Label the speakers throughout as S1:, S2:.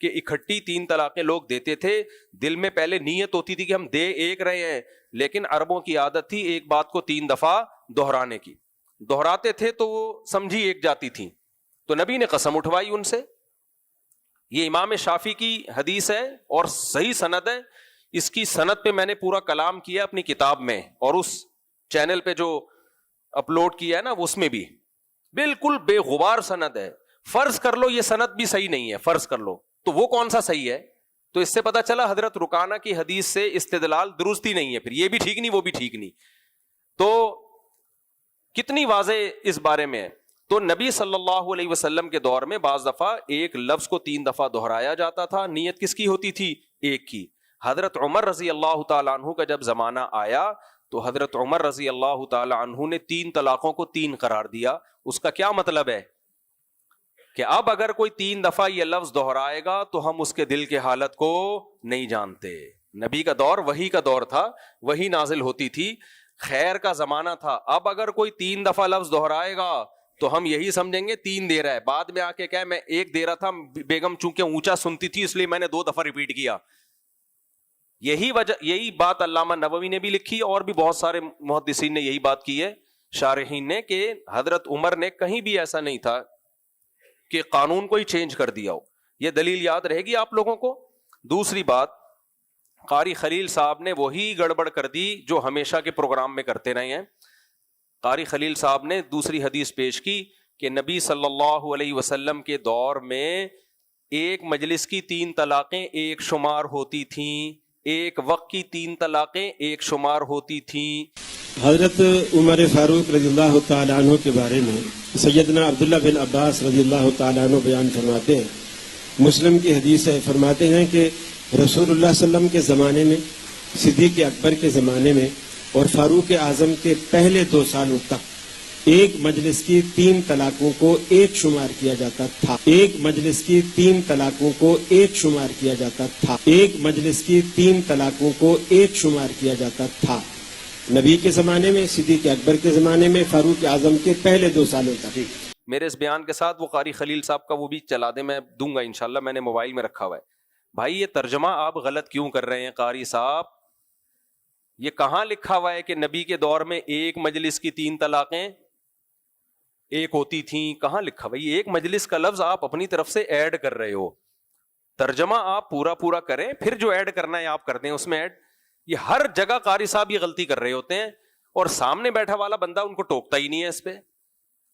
S1: کہ اکٹھی 3 طلاقیں لوگ دیتے تھے. دل میں پہلے نیت ہوتی تھی کہ ہم دے ایک رہے ہیں, لیکن عربوں کی عادت تھی ایک بات کو 3 دفعہ دہرانے کی. دہراتے تھے تو وہ سمجھی ایک جاتی تھی, تو نبی نے قسم اٹھوائی ان سے. یہ امام شافعی کی حدیث ہے اور صحیح سند ہے. اس کی سند پہ میں نے پورا کلام کیا اپنی کتاب میں, اور اس چینل پہ جو اپلوڈ کیا ہے نا اس میں بھی بالکل بے غبار سند ہے. فرض کر لو یہ سند بھی صحیح نہیں ہے, فرض کر لو, تو وہ کون سا صحیح ہے؟ تو اس سے پتا چلا حضرت رکانہ کی حدیث سے استدلال درست ہی نہیں ہے, پھر یہ بھی ٹھیک نہیں وہ بھی ٹھیک نہیں. تو کتنی واضح اس بارے میں ہے. تو نبی صلی اللہ علیہ وسلم کے دور میں بعض دفعہ ایک لفظ کو 3 دفعہ دہرایا جاتا تھا. نیت کس کی ہوتی تھی؟ ایک کی. حضرت عمر رضی اللہ تعالیٰ عنہ کا جب زمانہ آیا تو حضرت عمر رضی اللہ تعالیٰ عنہ نے 3 طلاقوں کو 3 قرار دیا. اس کا کیا مطلب ہے کہ اب اگر کوئی 3 دفعہ یہ لفظ دہرائے گا تو ہم اس کے دل کے حالت کو نہیں جانتے. نبی کا دور وحی کا دور تھا, وحی نازل ہوتی تھی, خیر کا زمانہ تھا. اب اگر کوئی 3 دفعہ لفظ دہرائے گا تو ہم یہی سمجھیں گے 3 دے رہا ہے. بعد میں آ کے کہے میں 1 دے رہا تھا, بیگم چونکہ اونچا سنتی تھی اس لیے میں نے 2 دفعہ ریپیٹ کیا. یہی بات علامہ نووی نے بھی لکھی اور بھی بہت سارے محدثین نے یہی بات کی ہے, شارحین نے, کہ حضرت عمر نے کہیں بھی ایسا نہیں تھا کہ قانون کو ہی چینج کر دیا ہو. یہ دلیل یاد رہے گی آپ لوگوں کو. دوسری بات, قاری خلیل صاحب نے وہی گڑبڑ کر دی جو ہمیشہ کے پروگرام میں کرتے رہے ہیں. قاری خلیل صاحب نے دوسری حدیث پیش کی کہ نبی صلی اللہ علیہ وسلم کے دور میں ایک مجلس کی 3 طلاقیں ایک شمار ہوتی تھیں, ایک وقت کی 3 طلاقیں ایک شمار ہوتی تھیں.
S2: حضرت عمر فاروق رضی اللہ تعالیٰ عنہ کے بارے میں سیدنا عبداللہ بن عباس رضی اللہ تعالیٰ عنہ بیان فرماتے ہیں, مسلم کی حدیث ہے, فرماتے ہیں کہ رسول اللہ صلی اللہ علیہ وسلم کے زمانے میں, صدیق اکبر کے زمانے میں اور فاروق اعظم کے پہلے 2 سالوں تک ایک مجلس کی 3 طلاقوں کو ایک شمار کیا جاتا تھا. ایک مجلس کی 3 طلاقوں کو ایک شمار کیا جاتا تھا. ایک مجلس کی 3 طلاقوں کو ایک شمار کیا جاتا تھا. نبی کے زمانے میں, صدیق اکبر کے زمانے میں, فاروق اعظم کے پہلے 2 سالوں تک.
S1: میرے اس بیان کے ساتھ وہ قاری خلیل صاحب کا وہ بھی چلا دیں, میں دوں گا انشاءاللہ, میں نے موبائل میں رکھا ہوا ہے. بھائی یہ ترجمہ آپ غلط کیوں کر رہے ہیں قاری صاحب؟ یہ کہاں لکھا ہوا ہے کہ نبی کے دور میں ایک مجلس کی 3 طلاقیں ایک ہوتی تھیں؟ کہاں لکھا ہوا؟ یہ ایک مجلس کا لفظ آپ اپنی طرف سے ایڈ کر رہے ہو. ترجمہ آپ پورا کریں, پھر جو ایڈ کرنا ہے آپ کر دیں اس میں ایڈ. یہ ہر جگہ قاری صاحب یہ غلطی کر رہے ہوتے ہیں اور سامنے بیٹھا والا بندہ ان کو ٹوکتا ہی نہیں ہے اس پہ.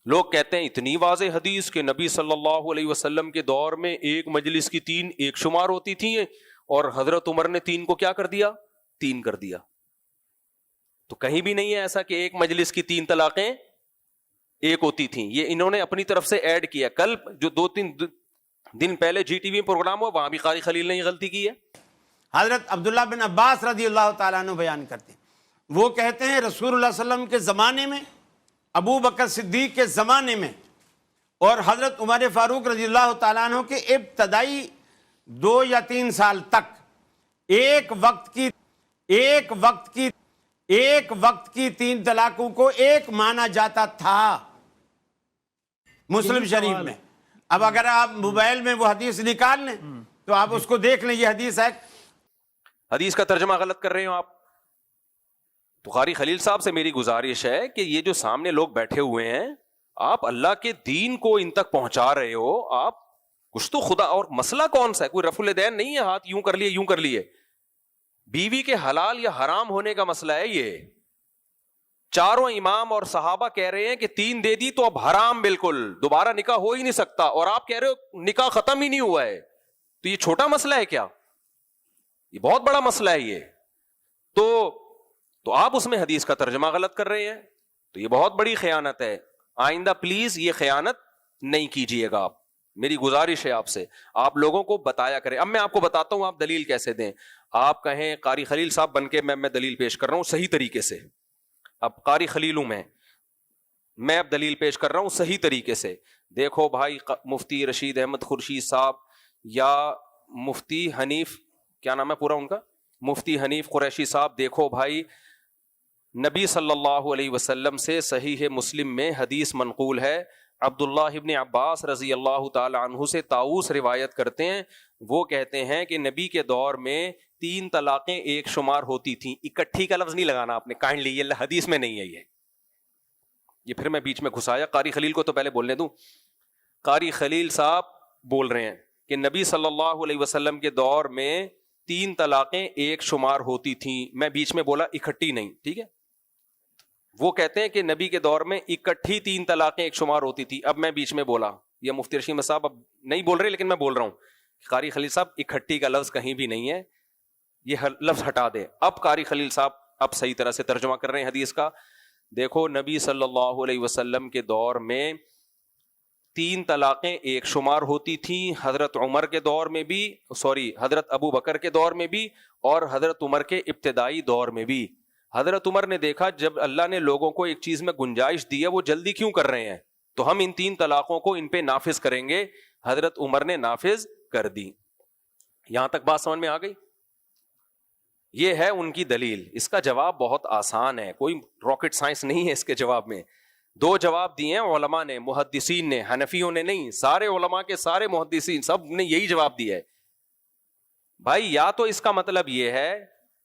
S1: لوگ کہتے ہیں اتنی واضح حدیث کہ نبی صلی اللہ علیہ وسلم کے دور میں ایک مجلس کی 3 ایک شمار ہوتی تھیں اور حضرت عمر نے 3 کو کیا کر دیا؟ 3 کر دیا. تو کہیں بھی نہیں ہے ایسا کہ ایک مجلس کی 3 طلاقیں ایک ہوتی تھیں. یہ انہوں نے اپنی طرف سے ایڈ کیا. کل جو 2-3 دن پہلے جی ٹی وی پروگرام ہوا وہاں بھی قاری خلیل نے یہ غلطی کی ہے.
S3: حضرت عبداللہ بن عباس رضی اللہ تعالیٰ عنہ بیان کرتے ہیں, وہ کہتے ہیں رسول اللہ صلی اللہ علیہ وسلم کے زمانے میں, ابو بکر صدیق کے زمانے میں اور حضرت عمر فاروق رضی اللہ تعالیٰ عنہ کے ابتدائی 2 یا 3 سال تک ایک وقت کی 3 طلاقوں کو ایک مانا جاتا تھا مسلم شریف میں. اب اگر آپ موبائل میں وہ حدیث نکال لیں تو آپ اس کو دیکھ لیں, یہ حدیث ہے.
S1: حدیث کا ترجمہ غلط کر رہے ہو آپ. تو قاری خلیل صاحب سے میری گزارش ہے کہ یہ جو سامنے لوگ بیٹھے ہوئے ہیں, آپ اللہ کے دین کو ان تک پہنچا رہے ہو, آپ کچھ تو خدا, اور مسئلہ کون سا ہے؟ کوئی رفع الدین نہیں ہے, ہاتھ یوں کر لیے یوں کر لیے. بیوی کے حلال یا حرام ہونے کا مسئلہ ہے. یہ چاروں امام اور صحابہ کہہ رہے ہیں کہ 3 دے دی تو اب حرام, بالکل دوبارہ نکاح ہو ہی نہیں سکتا, اور آپ کہہ رہے ہو نکاح ختم ہی نہیں ہوا ہے. تو یہ چھوٹا مسئلہ ہے کیا؟ یہ بہت بڑا مسئلہ ہے یہ. تو آپ اس میں حدیث کا ترجمہ غلط کر رہے ہیں, تو یہ بہت بڑی خیانت ہے. آئندہ پلیز یہ خیانت نہیں کیجیے گا آپ, میری گزارش ہے آپ سے, آپ لوگوں کو بتایا کریں. اب میں آپ کو بتاتا ہوں آپ دلیل کیسے دیں. آپ کہیں قاری خلیل صاحب بن کے میں دلیل پیش کر رہا ہوں صحیح طریقے سے. اب قاری خلیل ہوں میں اب دلیل پیش کر رہا ہوں صحیح طریقے سے. دیکھو بھائی, مفتی رشید احمد خورشید صاحب یا مفتی حنیف, کیا نام ہے پورا ان کا, مفتی حنیف قریشی صاحب, دیکھو بھائی نبی صلی اللہ علیہ وسلم سے صحیح مسلم میں حدیث منقول ہے, عبداللہ ابن عباس رضی اللہ تعالی عنہ سے طاؤس روایت کرتے ہیں، وہ کہتے ہیں کہ نبی کے دور میں 3 طلاقیں ایک شمار ہوتی تھیں. اکٹھی کا لفظ نہیں لگانا آپ نے کائنڈلی، یہ حدیث میں نہیں ہے. یہ پھر میں بیچ میں گھسایا. قاری خلیل کو تو پہلے بولنے دوں. قاری خلیل صاحب بول رہے ہیں کہ نبی صلی اللہ علیہ وسلم کے دور میں 3 طلاقیں ایک شمار ہوتی تھیں. میں بیچ میں بولا اکٹھی نہیں، ٹھیک ہے. وہ کہتے ہیں کہ نبی کے دور میں اکٹھی 3 طلاقیں ایک شمار ہوتی تھی. اب میں بیچ میں بولا، یہ مفتی رشید صاحب اب نہیں بول رہے لیکن میں بول رہا ہوں، قاری خلیل صاحب اکٹھی کا لفظ کہیں بھی نہیں ہے، یہ لفظ ہٹا دے. اب قاری خلیل صاحب اب صحیح طرح سے ترجمہ کر رہے ہیں حدیث کا. دیکھو نبی صلی اللہ علیہ وسلم کے دور میں 3 طلاقیں ایک شمار ہوتی تھیں. حضرت عمر کے دور میں بھی، حضرت ابو بکر کے دور میں بھی، اور حضرت عمر کے ابتدائی دور میں بھی. حضرت عمر نے دیکھا جب اللہ نے لوگوں کو ایک چیز میں گنجائش دی ہے وہ جلدی کیوں کر رہے ہیں، تو ہم ان 3 طلاقوں کو ان پہ نافذ کریں گے. حضرت عمر نے نافذ کر دی. یہاں تک بات سمجھ میں آ گئی؟ یہ ہے ان کی دلیل. اس کا جواب بہت آسان ہے، کوئی راکٹ سائنس نہیں ہے اس کے جواب میں. 2 جواب دیے ہیں علماء نے، محدثین نے، حنفیوں نے نہیں، سارے علماء کے سارے محدثین سب نے یہی جواب دیا ہے. بھائی یا تو اس کا مطلب یہ ہے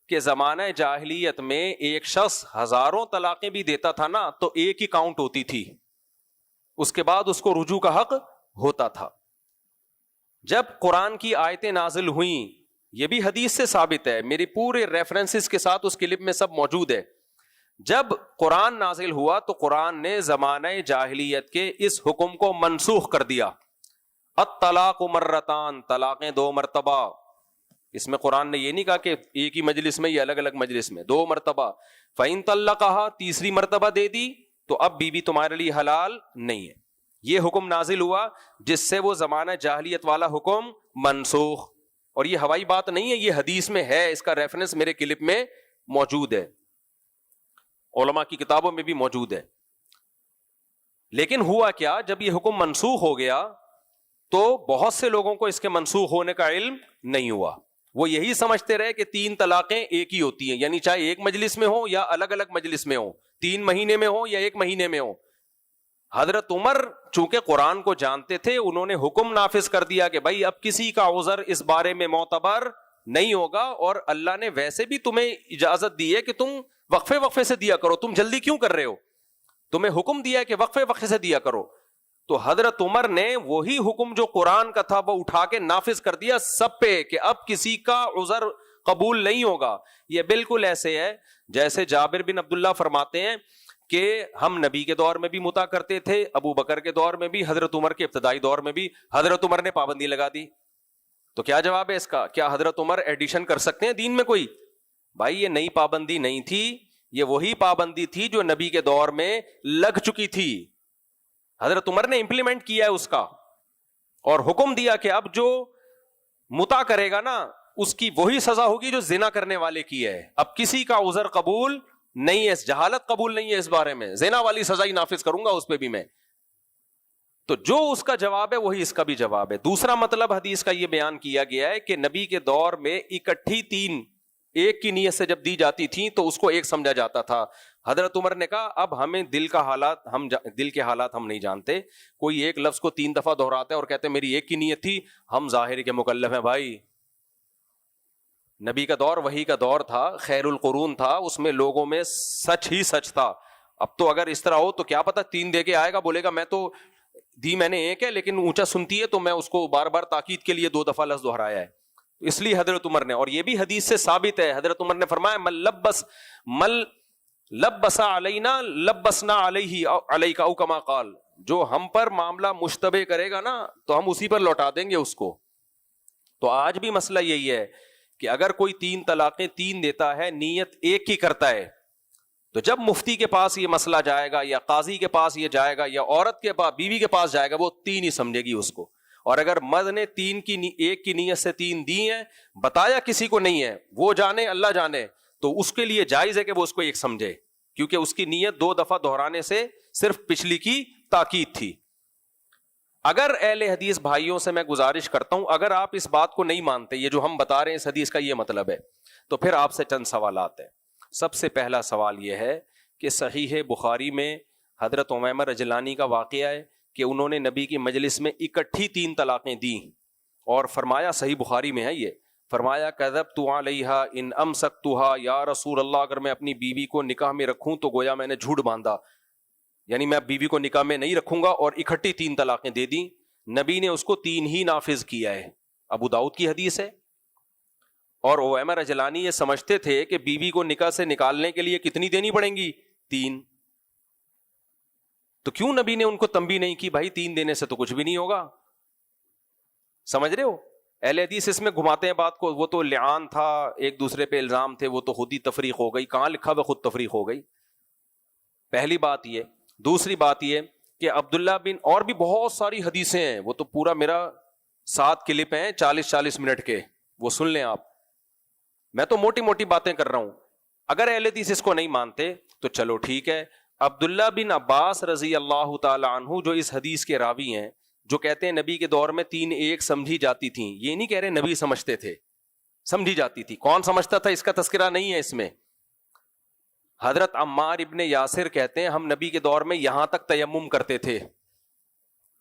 S1: کہ زمانہ جاہلیت میں ایک شخص ہزاروں طلاقیں بھی دیتا تھا نا تو ایک ہی کاؤنٹ ہوتی تھی، اس کے بعد اس کو رجوع کا حق ہوتا تھا. جب قرآن کی آیتیں نازل ہوئیں، یہ بھی حدیث سے ثابت ہے، میری پورے ریفرنسز کے ساتھ اس کلپ میں سب موجود ہے. جب قرآن نازل ہوا تو قرآن نے زمانہ جاہلیت کے اس حکم کو منسوخ کر دیا. الطلاق مرتان، طلاقیں 2 مرتبہ. اس میں قرآن نے یہ نہیں کہا کہ ایک ہی مجلس میں یا الگ الگ مجلس میں، 2 مرتبہ. فَإِن طَلَّقَهَا، تیسری مرتبہ دے دی تو اب بیوی تمہارے لیے حلال نہیں ہے. یہ حکم نازل ہوا جس سے وہ زمانہ جاہلیت والا حکم منسوخ. اور یہ ہوائی بات نہیں ہے، یہ حدیث میں ہے، اس کا ریفرنس میرے کلپ میں موجود ہے، علماء کی کتابوں میں بھی موجود ہے. لیکن ہوا کیا، جب یہ حکم منسوخ ہو گیا تو بہت سے لوگوں کو اس کے منسوخ ہونے کا علم نہیں ہوا. وہ یہی سمجھتے رہے کہ 3 طلاقیں ایک ہی ہوتی ہیں، یعنی چاہے ایک مجلس میں ہو یا الگ الگ مجلس میں ہو، 3 مہینے میں ہو یا 1 مہینے میں ہو. حضرت عمر چونکہ قرآن کو جانتے تھے، انہوں نے حکم نافذ کر دیا کہ بھائی اب کسی کا عذر اس بارے میں معتبر نہیں ہوگا، اور اللہ نے ویسے بھی تمہیں اجازت دی ہے کہ تم وقفے وقفے سے دیا کرو، تم جلدی کیوں کر رہے ہو، تمہیں حکم دیا ہے کہ وقفے وقفے سے دیا کرو. تو حضرت عمر نے وہی حکم جو قرآن کا تھا وہ اٹھا کے نافذ کر دیا سب پہ کہ اب کسی کا عذر قبول نہیں ہوگا. یہ بالکل ایسے ہے جیسے جابر بن عبداللہ فرماتے ہیں کہ ہم نبی کے دور میں بھی متا کرتے تھے، ابو بکر کے دور میں بھی، حضرت عمر کے ابتدائی دور میں بھی. حضرت عمر نے پابندی لگا دی. تو کیا جواب ہے اس کا؟ کیا حضرت عمر ایڈیشن کر سکتے ہیں دین میں کوئی؟ بھائی یہ نئی پابندی نہیں تھی، یہ وہی پابندی تھی جو نبی کے دور میں لگ چکی تھی. حضرت عمر نے امپلیمنٹ کیا ہے اس کا، اور حکم دیا کہ اب جو متا کرے گا نا اس کی وہی سزا ہوگی جو زنا کرنے والے کی ہے. اب کسی کا عذر قبول نہیں ہے، جہالت قبول نہیں ہے اس بارے میں، زنا والی سزا ہی نافذ کروں گا اس پہ بھی میں. تو جو اس کا جواب ہے وہی اس کا بھی جواب ہے. دوسرا مطلب حدیث کا یہ بیان کیا گیا ہے کہ نبی کے دور میں اکٹھی 3 ایک کی نیت سے جب دی جاتی تھیں تو اس کو ایک سمجھا جاتا تھا. حضرت عمر نے کہا اب ہمیں دل کے حالات ہم نہیں جانتے، کوئی ایک لفظ کو 3 دفعہ دہراتا ہے اور کہتے ہیں میری ایک کی نیت تھی، ہم ظاہر کے مکلف ہیں. بھائی نبی کا دور وحی کا دور تھا، خیر القرون تھا، اس میں لوگوں میں سچ ہی سچ تھا. اب تو اگر اس طرح ہو تو کیا پتا 3 دے کے آئے گا، بولے گا میں تو دی میں نے ایک ہے لیکن اونچا سنتی ہے تو میں اس کو بار بار تاکید کے لیے 2 دفعہ لفظ دہرایا ہے. اس لیے حضرت عمر نے، اور یہ بھی حدیث سے ثابت ہے، حضرت عمر نے فرمایا مل لبسا علینا لبسنا علیہ علیک او کما قال، جو ہم پر معاملہ مشتبہ کرے گا نا تو ہم اسی پر لوٹا دیں گے اس کو. تو آج بھی مسئلہ یہی ہے کہ اگر کوئی 3 طلاقیں 3 دیتا ہے، نیت ایک کی کرتا ہے، تو جب مفتی کے پاس یہ مسئلہ جائے گا یا قاضی کے پاس یہ جائے گا یا عورت کے پاس بیوی کے پاس جائے گا، وہ 3 ہی سمجھے گی اس کو. اور اگر مرد نے 1 کی نیت سے 3 دی ہیں، بتایا کسی کو نہیں ہے، وہ جانے اللہ جانے، تو اس کے لیے جائز ہے کہ وہ اس کو 1 سمجھے، کیونکہ اس کی نیت 2 دفعہ دہرانے سے صرف پچھلی کی تاکید تھی. اگر اہل حدیث بھائیوں سے میں گزارش کرتا ہوں، اگر آپ اس بات کو نہیں مانتے، یہ جو ہم بتا رہے ہیں اس حدیث کا یہ مطلب ہے، تو پھر آپ سے چند سوالات ہیں. سب سے پہلا سوال یہ ہے کہ صحیح بخاری میں حضرت امیمہ رجلانی کا واقعہ ہے کہ انہوں نے نبی کی مجلس میں اکٹھی 3 طلاقیں دیں اور فرمایا, صحیح بخاری میں ہے یہ, فرمایا کذبت علیہا ان امسکتھا, یا رسول اللہ اگر میں اپنی بیوی کو نکاح میں رکھوں تو گویا میں نے جھوٹ باندھا, یعنی میں بیوی کو نکاح میں نہیں رکھوں گا, اور اکٹھی 3 طلاقیں دے دیں. نبی نے اس کو 3 ہی نافذ کیا ہے. ابو داؤد کی حدیث ہے. اور اویمر رجلانی یہ سمجھتے تھے کہ بیوی کو نکاح سے نکالنے کے لیے کتنی دینی پڑیں گی؟ 3. تو کیوں نبی نے ان کو تنبیہ نہیں کی بھائی 3 دینے سے تو کچھ بھی نہیں ہوگا؟ سمجھ رہے ہو؟ اہل حدیث اس میں گھماتے ہیں بات کو, وہ تو لعان تھا, ایک دوسرے پہ الزام تھے, وہ تو خود ہی تفریق ہو گئی. کہاں لکھا ہوا خود تفریق ہو گئی؟ پہلی بات یہ. دوسری بات یہ کہ عبداللہ بن, اور بھی بہت ساری حدیثیں ہیں, وہ تو پورا میرا 7 کلپ ہیں 40-40 منٹ کے, وہ سن لیں آپ. میں تو موٹی موٹی باتیں کر رہا ہوں. اگر اہل حدیث اس کو نہیں مانتے تو چلو ٹھیک ہے. عبداللہ بن عباس رضی اللہ تعالی عنہ جو اس حدیث کے راوی ہیں, جو کہتے ہیں نبی کے دور میں 3 ایک سمجھی جاتی تھیں, یہ نہیں کہہ رہے نبی سمجھتے تھے, سمجھی جاتی تھی. کون سمجھتا تھا اس کا تذکرہ نہیں ہے اس میں. حضرت عمار ابن یاسر کہتے ہیں ہم نبی کے دور میں یہاں تک تیمم کرتے تھے.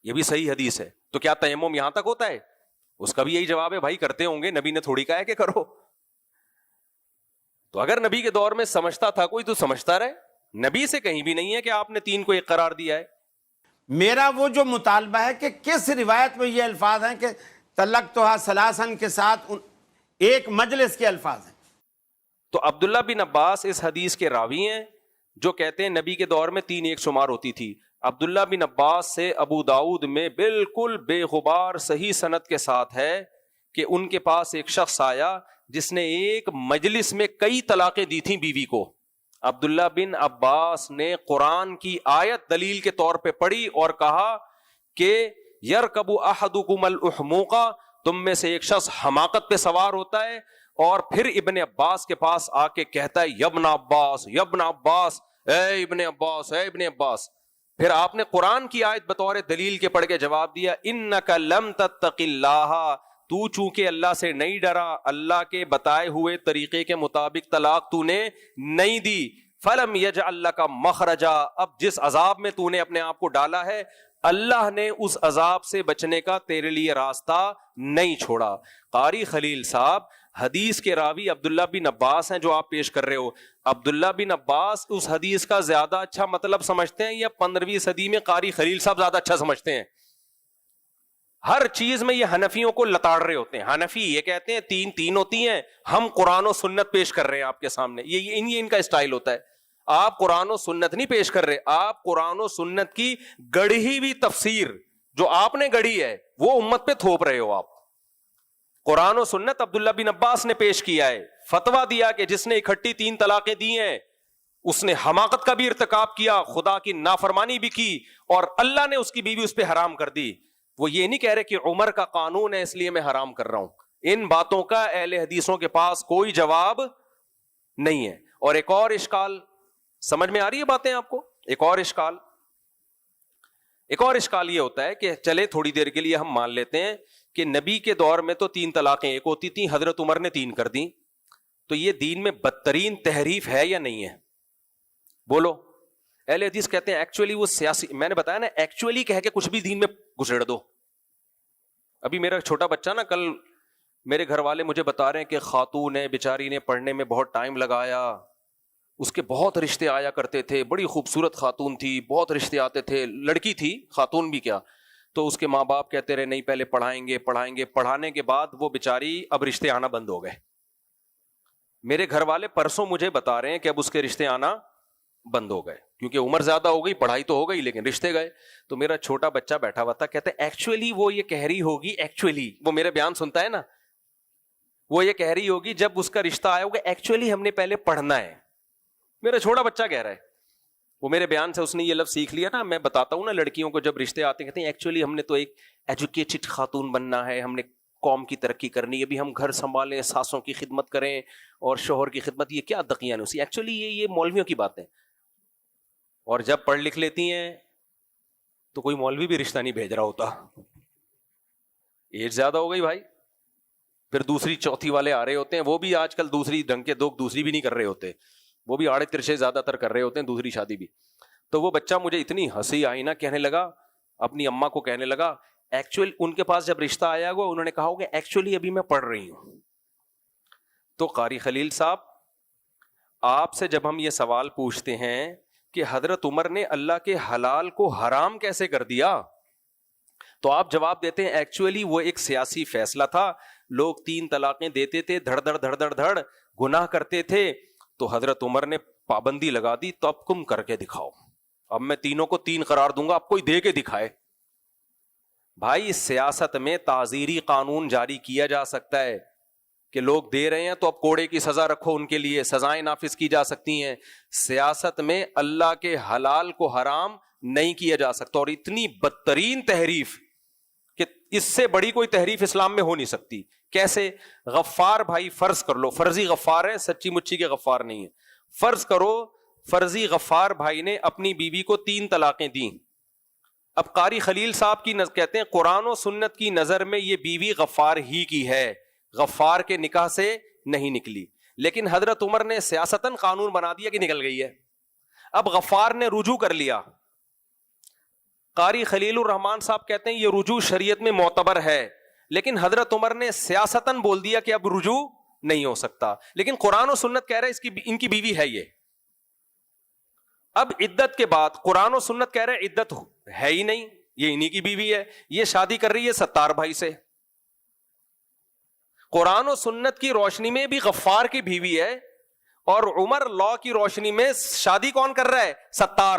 S1: یہ بھی صحیح حدیث ہے. تو کیا تیمم یہاں تک ہوتا ہے؟ اس کا بھی یہی جواب ہے, بھائی کرتے ہوں گے, نبی نے تھوڑی کہا ہے کہ کرو. تو اگر نبی کے دور میں سمجھتا تھا کوئی تو سمجھتا رہے. نبی سے کہیں بھی نہیں ہے کہ آپ نے 3 کو ایک قرار دیا ہے.
S3: میرا وہ جو مطالبہ ہے کہ کس روایت میں یہ الفاظ ہیں کہ طلقتھا ثلاثاً کے ساتھ ایک مجلس کے الفاظ ہیں.
S1: تو عبداللہ بن عباس اس حدیث کے راوی ہیں جو کہتے ہیں نبی کے دور میں 3 ایک شمار ہوتی تھی. عبداللہ بن عباس سے ابو داؤد میں بالکل بے غبار صحیح سند کے ساتھ ہے کہ ان کے پاس ایک شخص آیا جس نے ایک مجلس میں کئی طلاقیں دی تھیں بیوی کو. عبداللہ بن عباس نے قرآن کی آیت دلیل کے طور پہ پڑھی اور کہا کہ یرکب احدکم الاحموق, تم میں سے ایک شخص حماقت پہ سوار ہوتا ہے. اور پھر ابن عباس کے پاس آ کے کہتا ہے یبن عباس یبن عباس, اے ابن عباس اے ابن عباس. پھر آپ نے قرآن کی آیت بطور دلیل کے پڑھ کے جواب دیا انک لم تتق اللہ, تو چونکہ اللہ سے نہیں ڈرا, اللہ کے بتائے ہوئے طریقے کے مطابق طلاق تو نے نہیں دی. فلم یجعل لک مخرجا, اب جس عذاب میں تو نے اپنے آپ کو ڈالا ہے اللہ نے اس عذاب سے بچنے کا تیرے لیے راستہ نہیں چھوڑا. قاری خلیل صاحب حدیث کے راوی عبداللہ بن عباس ہیں جو آپ پیش کر رہے ہو. عبداللہ بن عباس اس حدیث کا زیادہ اچھا مطلب سمجھتے ہیں یا 15ویں صدی میں قاری خلیل صاحب زیادہ اچھا سمجھتے ہیں؟ ہر چیز میں یہ حنفیوں کو لتاڑ رہے ہوتے ہیں. حنفی یہ کہتے ہیں 3 ہوتی ہیں, ہم قرآن و سنت پیش کر رہے ہیں آپ کے سامنے. یہ ان کا اسٹائل ہوتا ہے. آپ قرآن و سنت نہیں پیش کر رہے, آپ قرآن و سنت کی گڑھی ہوئی تفسیر جو آپ نے گڑھی ہے وہ امت پہ تھوپ رہے ہو آپ. قرآن و سنت عبداللہ بن عباس نے پیش کیا ہے, فتویٰ دیا کہ جس نے اکٹھی 3 طلاقیں دی ہیں اس نے حماقت کا بھی ارتکاب کیا, خدا کی نافرمانی بھی کی, اور اللہ نے اس کی بیوی اس پہ حرام کر دی. وہ یہ نہیں کہہ رہے کہ عمر کا قانون ہے اس لیے میں حرام کر رہا ہوں. ان باتوں کا اہل حدیثوں کے پاس کوئی جواب نہیں ہے. اور ایک اور اشکال سمجھ میں آ رہی ہے باتیں آپ کو؟ ایک اور اشکال یہ ہوتا ہے کہ چلے تھوڑی دیر کے لیے ہم مان لیتے ہیں کہ نبی کے دور میں تو 3 طلاقیں ایک ہوتی تھیں, حضرت عمر نے 3 کر دی. تو یہ دین میں بدترین تحریف ہے یا نہیں ہے؟ بولو. اہل حدیث کہتے ہیں ایکچولی وہ سیاسی, میں نے بتایا نا ایکچولی کہہ کے کچھ بھی دین میں گھسیڑ دو. ابھی میرا چھوٹا بچہ نا, کل میرے گھر والے مجھے بتا رہے ہیں کہ خاتون ہے بیچاری نے پڑھنے میں بہت ٹائم لگایا, اس کے بہت رشتے آیا کرتے تھے, بڑی خوبصورت خاتون تھی, بہت رشتے آتے تھے, لڑکی تھی خاتون بھی کیا. تو اس کے ماں باپ کہتے رہے نہیں پہلے پڑھائیں گے, پڑھانے کے بعد وہ بیچاری اب رشتے آنا بند ہو گئے. میرے گھر والے پرسوں مجھے بتا رہے ہیں کہ اب اس کے رشتے آنا بند ہو گئے کیونکہ عمر زیادہ ہو گئی, پڑھائی تو ہو گئی لیکن رشتے گئے. تو میرا چھوٹا بچہ بیٹھا ہوا تھا, کہتے ایکچولی وہ یہ کہہ رہی ہوگی, ایکچولی وہ میرے بیان سنتا ہے نا, وہ یہ کہہ رہی ہوگی جب اس کا رشتہ آیا ہوگا ایکچولی ہم نے پہلے پڑھنا ہے. میرا چھوٹا بچہ کہہ رہا ہے, وہ میرے بیان سے اس نے یہ لفظ سیکھ لیا نا. میں بتاتا ہوں نا لڑکیوں کو جب رشتے آتے کہتے ہیں ایکچولی ہم نے تو ایک ایجوکیٹڈ خاتون بننا ہے, ہم نے قوم کی ترقی کرنی ہے, ابھی ہم گھر سنبھالیں, ساسوں کی خدمت کریں اور شوہر کی خدمت. یہ کیا دقیان اسی, ایکچولی یہ مولویوں کی بات ہے. اور جب پڑھ لکھ لیتی ہیں تو کوئی مولوی بھی رشتہ نہیں بھیج رہا ہوتا, ایج زیادہ ہو گئی بھائی. پھر دوسری چوتھی والے آ رہے ہوتے ہیں, وہ بھی آج کل دوسری ڈھنگ کے دوگ دوسری بھی نہیں کر رہے ہوتے, وہ بھی آڑے ترچے زیادہ تر کر رہے ہوتے ہیں دوسری شادی بھی. تو وہ بچہ مجھے اتنی ہنسی آئی نا, کہنے لگا اپنی اماں کو کہنے لگا, ایکچولی ان کے پاس جب رشتہ آیا ہوا انہوں نے کہا ہوگا ایکچولی ابھی میں پڑھ رہی ہوں. تو قاری خلیل صاحب, آپ سے جب ہم یہ سوال پوچھتے ہیں کہ حضرت عمر نے اللہ کے حلال کو حرام کیسے کر دیا, تو آپ جواب دیتے ہیں ایکچولی وہ ایک سیاسی فیصلہ تھا, لوگ 3 طلاقیں دیتے تھے, دھڑ دھڑ دھڑ دھڑ دھڑ گناہ کرتے تھے, تو حضرت عمر نے پابندی لگا دی, تو اب تم کر کے دکھاؤ, اب میں تینوں کو 3 قرار دوں گا, اب کوئی دے کے دکھائے. بھائی سیاست میں تعزیری قانون جاری کیا جا سکتا ہے کہ لوگ دے رہے ہیں تو اب کوڑے کی سزا رکھو, ان کے لیے سزائیں نافذ کی جا سکتی ہیں. سیاست میں اللہ کے حلال کو حرام نہیں کیا جا سکتا, اور اتنی بدترین تحریف کہ اس سے بڑی کوئی تحریف اسلام میں ہو نہیں سکتی. کیسے؟ غفار بھائی فرض کر لو, فرضی غفار ہے, سچی مچی کے غفار نہیں ہے. فرض کرو فرضی غفار بھائی نے اپنی بیوی کو 3 طلاقیں دیں. اب قاری خلیل صاحب کی کہتے ہیں قرآن و سنت کی نظر میں یہ بیوی غفار ہی کی ہے, غفار کے نکاح سے نہیں نکلی, لیکن حضرت عمر نے سیاستاً قانون بنا دیا کہ نکل گئی ہے. اب غفار نے رجوع کر لیا. قاری خلیل الرحمان صاحب کہتے ہیں یہ رجوع شریعت میں معتبر ہے, لیکن حضرت عمر نے سیاستاً بول دیا کہ اب رجوع نہیں ہو سکتا, لیکن قرآن و سنت کہہ رہے ان کی بیوی ہے یہ. اب عدت کے بعد قرآن و سنت کہہ رہے عدت ہے ہی نہیں, یہ انہی کی بیوی ہے, یہ شادی کر رہی ہے ستار بھائی سے. قرآن و سنت کی روشنی میں بھی غفار کی بیوی ہے, اور عمر لا کی روشنی میں شادی کون کر رہا ہے؟ ستار.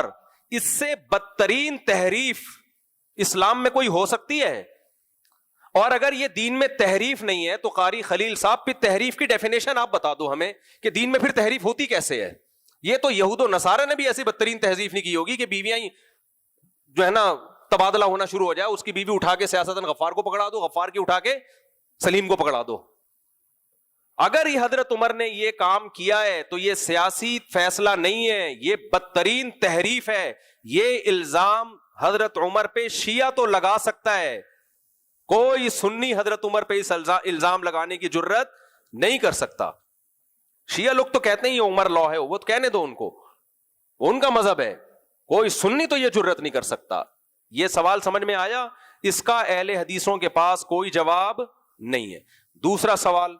S1: اس سے بدترین تحریف اسلام میں کوئی ہو سکتی ہے؟ اور اگر یہ دین میں تحریف نہیں ہے تو قاری خلیل صاحب پھر تحریف کی ڈیفینیشن آپ بتا دو ہمیں کہ دین میں پھر تحریف ہوتی کیسے ہے. یہ تو یہود و نصارہ نے بھی ایسی بدترین تہذیب نہیں کی ہوگی کہ بیویاں جو ہے نا تبادلہ ہونا شروع ہو جائے, اس کی بیوی اٹھا کے سیاستاً غفار کو پکڑا دو, غفار کی اٹھا کے سلیم کو پکڑا دو. اگر یہ حضرت عمر نے یہ کام کیا ہے تو یہ سیاسی فیصلہ نہیں ہے, یہ بدترین تحریف ہے. یہ الزام حضرت عمر پہ شیعہ تو لگا سکتا ہے, کوئی سنی حضرت عمر پہ اس الزام لگانے کی جرت نہیں کر سکتا. شیعہ لوگ تو کہتے ہیں یہ عمر لا ہے, وہ تو کہنے دو ان کو, ان کا مذہب ہے, کوئی سنی تو یہ جرت نہیں کر سکتا. یہ سوال سمجھ میں آیا؟ اس کا اہل حدیثوں کے پاس کوئی جواب نہیں ہے. دوسرا سوال,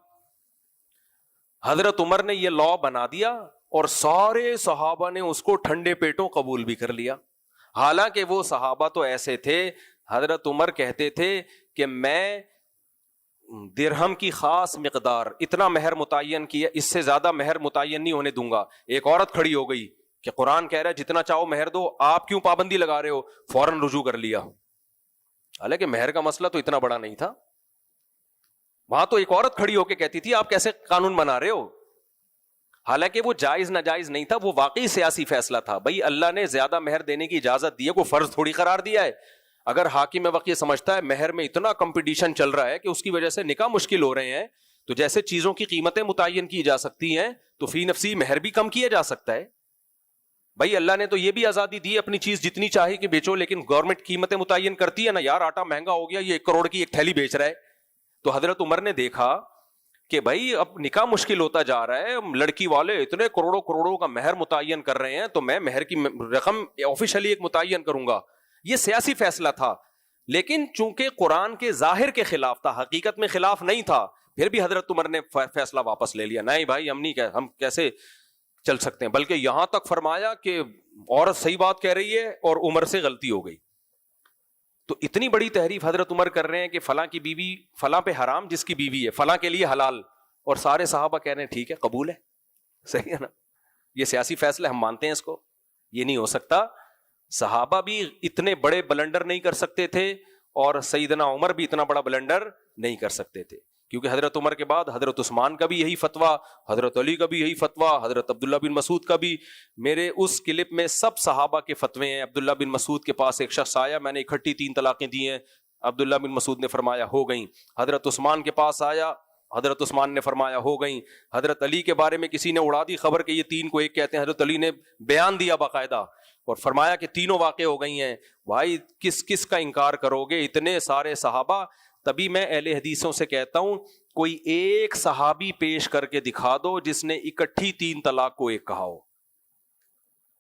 S1: حضرت عمر نے یہ لا بنا دیا اور سارے صحابہ نے اس کو ٹھنڈے پیٹوں قبول بھی کر لیا. حالانکہ وہ صحابہ تو ایسے تھے, حضرت عمر کہتے تھے کہ میں درہم کی خاص مقدار اتنا مہر متعین کیا, اس سے زیادہ مہر متعین نہیں ہونے دوں گا. ایک عورت کھڑی ہو گئی کہ قرآن کہہ رہا ہے جتنا چاہو مہر دو, آپ کیوں پابندی لگا رہے ہو؟ فوراً رجوع کر لیا. حالانکہ مہر کا مسئلہ تو اتنا بڑا نہیں تھا. وہاں تو ایک عورت کھڑی ہو کے کہتی تھی آپ کیسے قانون بنا رہے ہو. حالانکہ وہ جائز ناجائز نہیں تھا, وہ واقعی سیاسی فیصلہ تھا. بھائی اللہ نے زیادہ مہر دینے کی اجازت دی ہے, کوئی فرض تھوڑی قرار دیا ہے. اگر حاکم وقت یہ سمجھتا ہے مہر میں اتنا کمپٹیشن چل رہا ہے کہ اس کی وجہ سے نکاح مشکل ہو رہے ہیں, تو جیسے چیزوں کی قیمتیں متعین کی جا سکتی ہیں تو فی نفسی مہر بھی کم کیا جا سکتا ہے. بھائی اللہ نے تو یہ بھی آزادی دی اپنی چیز جتنی چاہے کہ بیچو, لیکن گورنمنٹ قیمتیں متعین کرتی ہے نا. یار آٹا مہنگا ہو گیا, یہ 1 کروڑ کی ایک تھیلی بیچ رہا ہے. تو حضرت عمر نے دیکھا کہ بھائی اب نکاح مشکل ہوتا جا رہا ہے, لڑکی والے اتنے کروڑوں کروڑوں کا مہر متعین کر رہے ہیں, تو میں مہر کی رقم آفیشلی ایک متعین کروں گا. یہ سیاسی فیصلہ تھا, لیکن چونکہ قرآن کے ظاہر کے خلاف تھا, حقیقت میں خلاف نہیں تھا, پھر بھی حضرت عمر نے فیصلہ واپس لے لیا. نہیں بھائی ہم کیسے چل سکتے ہیں, بلکہ یہاں تک فرمایا کہ عورت صحیح بات کہہ رہی ہے اور عمر سے غلطی ہو گئی. تو اتنی بڑی تحریف حضرت عمر کر رہے ہیں کہ فلاں کی بیوی فلاں پہ حرام جس کی بیوی ہے, فلاں کے لیے حلال, اور سارے صحابہ کہہ رہے ہیں ٹھیک ہے قبول ہے, صحیح ہے نا, یہ سیاسی فیصلہ ہم مانتے ہیں اس کو. یہ نہیں ہو سکتا. صحابہ بھی اتنے بڑے بلنڈر نہیں کر سکتے تھے, اور سیدنا عمر بھی اتنا بڑا بلنڈر نہیں کر سکتے تھے, کیونکہ حضرت عمر کے بعد حضرت عثمان کا بھی یہی فتویٰ, حضرت علی کا بھی یہی فتویٰ, حضرت عبداللہ بن مسعود کا بھی. میرے اس کلپ میں سب صحابہ کے فتوے ہیں. عبداللہ بن مسعود کے پاس ایک شخص آیا, میں نے اکٹھی 3 طلاقیں دی ہیں, عبداللہ بن مسعود نے فرمایا ہو گئیں. حضرت عثمان کے پاس آیا, حضرت عثمان نے فرمایا ہو گئیں. حضرت علی کے بارے میں کسی نے اڑا دی خبر کہ یہ 3 کو 1 کہتے ہیں, حضرت علی نے بیان دیا باقاعدہ اور فرمایا کہ تینوں واقع ہو گئی ہیں. بھائی کس کا انکار کرو گے, اتنے سارے صحابہ. تبھی میں اہل حدیثوں سے کہتا ہوں کوئی ایک صحابی پیش کر کے دکھا دو جس نے اکٹھی 3 طلاق کو 1 کہا ہو.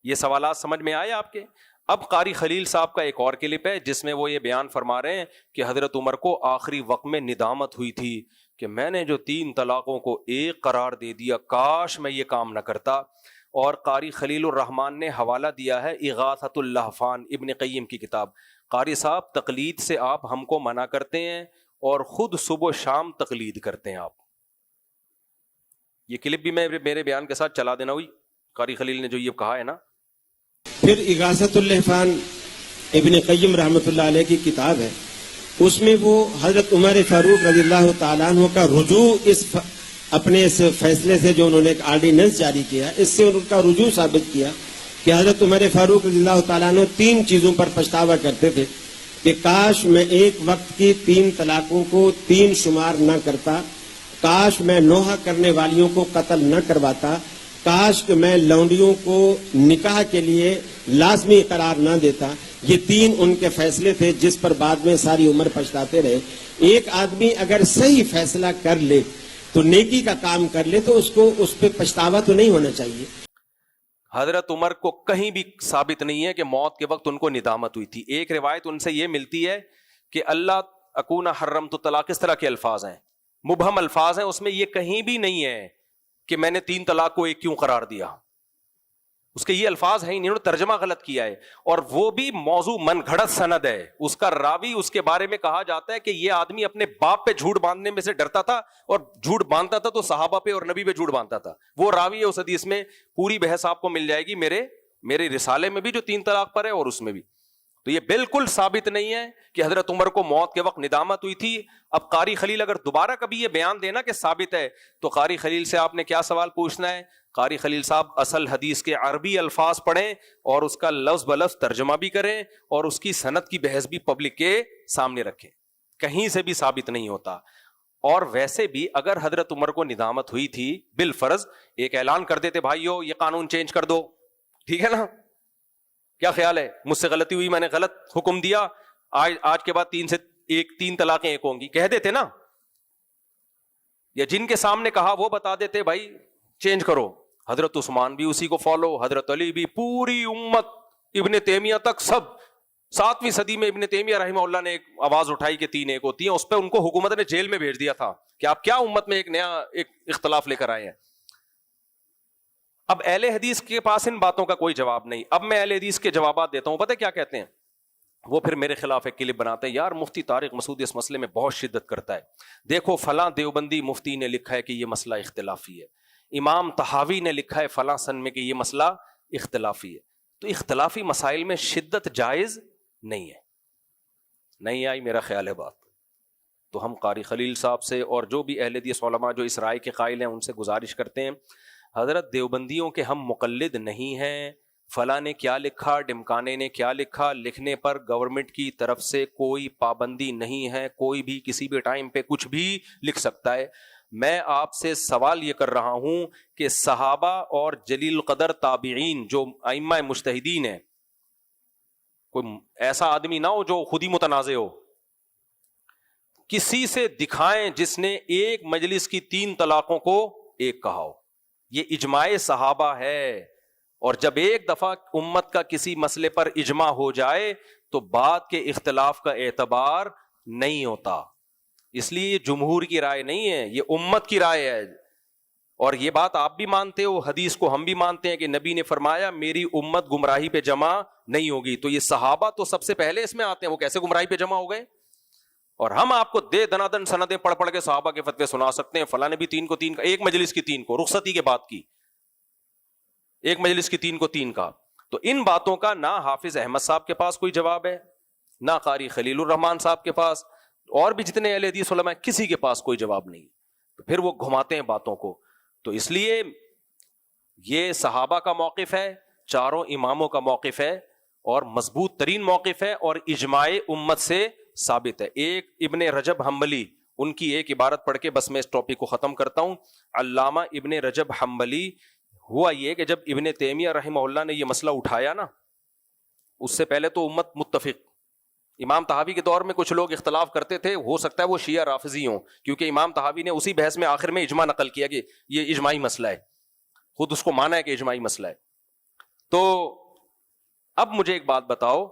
S1: یہ سوالات سمجھ میں آئے آپ کے؟ اب قاری خلیل صاحب کا ایک اور کلپ ہے جس میں وہ یہ بیان فرما رہے ہیں کہ حضرت عمر کو آخری وقت میں ندامت ہوئی تھی کہ میں نے جو 3 طلاقوں کو ایک قرار دے دیا، کاش میں یہ کام نہ کرتا. اور قاری خلیل الرحمان نے حوالہ دیا ہے اغاثۃ اللہفان، ابن قیم کی کتاب. قاری صاحب تقلید سے آپ ہم کو منع کرتے ہیں اور خود صبح و شام تقلید کرتے ہیں آپ. یہ کلپ بھی میں میرے بیان کے ساتھ چلا دینا ہوئی، قاری خلیل نے جو یہ کہا ہے نا.
S2: پھر اغاثۃ اللہفان ابن قیم رحمۃ اللہ علیہ کی کتاب ہے، اس میں وہ حضرت عمر فاروق رضی اللہ تعالیٰ عنہ کا رجوع اپنے اس فیصلے سے جو انہوں نے ایک آرڈیننس جاری کیا، اس سے ان کا رجوع ثابت کیا کہ حضرت عمر فاروق رضی اللہ تعالیٰ عنہ 3 چیزوں پر پچھتاوا کرتے تھے کہ کاش میں ایک وقت کی 3 طلاقوں کو 3 شمار نہ کرتا، کاش میں نوحہ کرنے والیوں کو قتل نہ کرواتا، کاش کہ میں لونڈیوں کو نکاح کے لیے لازمی قرار نہ دیتا. یہ 3 ان کے فیصلے تھے جس پر بعد میں ساری عمر پچھتاتے رہے. ایک آدمی اگر صحیح فیصلہ کر لے تو نیکی کا کام کر لے تو اس پہ پچھتاوا تو نہیں ہونا چاہیے.
S1: حضرت عمر کو کہیں بھی ثابت نہیں ہے کہ موت کے وقت ان کو ندامت ہوئی تھی. ایک روایت ان سے یہ ملتی ہے کہ اللہ اکون حرمت الطلاق، اس طرح کے الفاظ ہیں، مبہم الفاظ ہیں، اس میں یہ کہیں بھی نہیں ہے کہ میں نے 3 طلاق کو ایک کیوں قرار دیا. اس کے یہ الفاظ ہیں، انہوں نے ترجمہ غلط کیا ہے، اور وہ بھی موضوع من گھڑت سند ہے. اس کا راوی، اس کے بارے میں کہا جاتا ہے کہ یہ آدمی اپنے باپ پہ جھوٹ باندھنے میں سے ڈرتا تھا، اور جھوٹ باندھتا تھا تو صحابہ پہ اور نبی پہ جھوٹ باندھتا تھا. وہ راوی ہے اس حدیث میں، پوری بحث آپ کو مل جائے گی میرے رسالے میں بھی جو 3 طلاق پر ہے اور اس میں بھی. تو یہ بالکل ثابت نہیں ہے کہ حضرت عمر کو موت کے وقت ندامت ہوئی تھی. اب قاری خلیل اگر دوبارہ کبھی یہ بیان دینا کہ ثابت ہے تو قاری خلیل سے آپ نے کیا سوال پوچھنا ہے؟ قاری خلیل صاحب اصل حدیث کے عربی الفاظ پڑھیں اور اس کا لفظ بلفظ ترجمہ بھی کریں اور اس کی سند کی بحث بھی پبلک کے سامنے رکھیں. کہیں سے بھی ثابت نہیں ہوتا. اور ویسے بھی اگر حضرت عمر کو ندامت ہوئی تھی، بالفرض ایک اعلان کر دیتے بھائیو یہ قانون چینج کر دو، ٹھیک ہے نا؟ کیا خیال ہے؟ مجھ سے غلطی ہوئی، میں نے غلط حکم دیا، آج کے بعد 3 طلاقیں ایک ہوں گی، کہہ دیتے نا. یا جن کے سامنے کہا وہ بتا دیتے بھائی چینج کرو. حضرت عثمان بھی اسی کو فالو، حضرت علی بھی، پوری امت، ابن تیمیہ تک، سب 7ویں صدی میں ابن تیمیہ رحمہ اللہ نے ایک آواز اٹھائی کہ 3 ایک ہوتی ہیں. اس پہ ان کو حکومت نے جیل میں بھیج دیا تھا کہ آپ کیا امت میں ایک نیا اختلاف لے کر آئے ہیں. اب اہل حدیث کے پاس ان باتوں کا کوئی جواب نہیں. اب میں اہل حدیث کے جوابات دیتا ہوں. پتہ کیا کہتے ہیں وہ؟ پھر میرے خلاف ایک کلپ بناتے ہیں، یار مفتی طارق مسعود اس مسئلے میں بہت شدت کرتا ہے، دیکھو فلاں دیوبندی مفتی نے لکھا ہے کہ یہ مسئلہ اختلافی ہے، امام طحاوی نے لکھا ہے فلاں سن میں کہ یہ مسئلہ اختلافی ہے. تو اختلافی مسائل میں شدت جائز نہیں ہے. نہیں آئی میرا خیال ہے بات. تو ہم قاری خلیل صاحب سے اور جو بھی اہل حدیث علماء جو اس رائے کے قائل ہیں ان سے گزارش کرتے ہیں، حضرت دیوبندیوں کے ہم مقلد نہیں ہیں. فلاں نے کیا لکھا، ڈمکانے نے کیا لکھا، لکھنے پر گورنمنٹ کی طرف سے کوئی پابندی نہیں ہے. کوئی بھی کسی بھی ٹائم پہ کچھ بھی لکھ سکتا ہے. میں آپ سے سوال یہ کر رہا ہوں کہ صحابہ اور جلیل القدر تابعین جو ائمہ مجتہدین ہیں، کوئی ایسا آدمی نہ ہو جو خود ہی متنازع ہو، کسی سے دکھائیں جس نے ایک مجلس کی 3 طلاقوں کو ایک کہا ہو. یہ اجماع صحابہ ہے. اور جب ایک دفعہ امت کا کسی مسئلے پر اجماع ہو جائے تو بعد کے اختلاف کا اعتبار نہیں ہوتا. اس لیے یہ جمہور کی رائے نہیں ہے، یہ امت کی رائے ہے. اور یہ بات آپ بھی مانتے ہو، حدیث کو ہم بھی مانتے ہیں کہ نبی نے فرمایا میری امت گمراہی پہ جمع نہیں ہوگی. تو یہ صحابہ تو سب سے پہلے اس میں آتے ہیں، وہ کیسے گمراہی پہ جمع ہو گئے؟ اور ہم آپ کو دنادن سندیں پڑھ پڑھ کے صحابہ کے فتوے سنا سکتے ہیں. فلاں نے بھی 3 کو 3 کا، ایک مجلس کی 3 کو، رخصتی کے بعد کی ایک مجلس کی 3 کو 3 کا. تو ان باتوں کا نہ حافظ احمد صاحب کے پاس کوئی جواب ہے، نہ قاری خلیل الرحمان صاحب کے پاس، اور بھی جتنے اہل حدیث علماء کسی کے پاس کوئی جواب نہیں. تو پھر وہ گھماتے ہیں باتوں کو. تو اس لیے یہ صحابہ کا موقف ہے، 4 اماموں کا موقف ہے، اور مضبوط ترین موقف ہے، اور اجماع امت سے ثابت ہے. ایک ابن رجب حنبلی، ان کی ایک عبارت پڑھ کے بس میں اس ٹاپک کو ختم کرتا ہوں. علامہ ابن رجب حنبلی، ہوا یہ کہ جب ابن تیمیہ رحمہ اللہ نے یہ مسئلہ اٹھایا نا، اس سے پہلے تو امت متفق. امام طحاوی کے دور میں کچھ لوگ اختلاف کرتے تھے، ہو سکتا ہے وہ شیعہ رافضی ہوں، کیونکہ امام طحاوی نے اسی بحث میں آخر میں اجماع نقل کیا کہ یہ اجماعی مسئلہ ہے، خود اس کو مانا ہے کہ اجماعی مسئلہ ہے. تو اب مجھے ایک بات بتاؤ,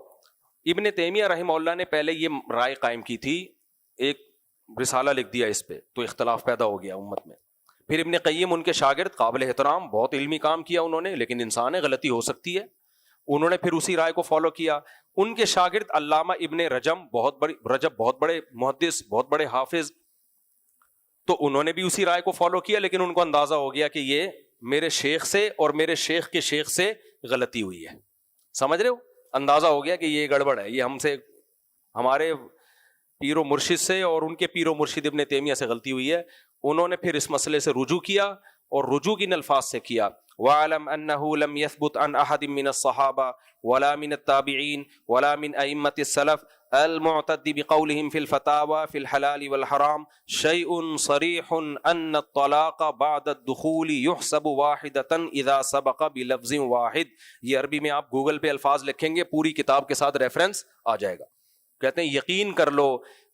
S1: ابن تیمیہ رحمہ اللہ نے پہلے یہ رائے قائم کی تھی, ایک رسالہ لکھ دیا اس پہ, تو اختلاف پیدا ہو گیا امت میں. پھر ابن قیم ان کے شاگرد, قابل احترام, بہت علمی کام کیا انہوں نے, لیکن انسان ہے, غلطی ہو سکتی ہے, انہوں نے پھر اسی رائے کو فالو کیا. ان کے شاگرد علامہ ابن رجب, بہت بڑے محدث, بہت بڑے حافظ, تو انہوں نے بھی اسی رائے کو فالو کیا, لیکن ان کو اندازہ ہو گیا کہ یہ میرے شیخ سے اور میرے شیخ کے شیخ سے غلطی ہوئی ہے. سمجھ رہے ہو, اندازہ ہو گیا کہ یہ گڑبڑ ہے, یہ ہم سے, ہمارے پیر و مرشد سے اور ان کے پیر و مرشد ابن تیمیہ سے غلطی ہوئی ہے. انہوں نے پھر اس مسئلے سے رجوع کیا, اور رجوع کن الفاظ سے کیا, وَعَلَمْ أَنَّهُ لَمْ يَثْبُتْ عَنْ أَحَدٍ مِّنَ الصَّحَابَةِ وَلَا مِنَ التَّابِعِينَ وَلَا مِنْ أَئِمَّةِ السَّلَفِ الْمُعْتَدِّ بِقَوْلِهِمْ فِي الْفَتَاوَى فِي الْحَلَالِ وَالْحَرَامِ شَيْءٌ صَرِيحٌ أَنَّ الطَّلَاقَ بَعْدَ الدُّخُولِ يُحْسَبُ وَاحِدَةً إِذَا سَبَقَ بِلَفْظٍ وَاحِدٍ. یہ عربی میں آپ گوگل پہ الفاظ لکھیں گے, پوری کتاب کے ساتھ ریفرنس آ جائے گا. کہتے ہیں یقین کر لو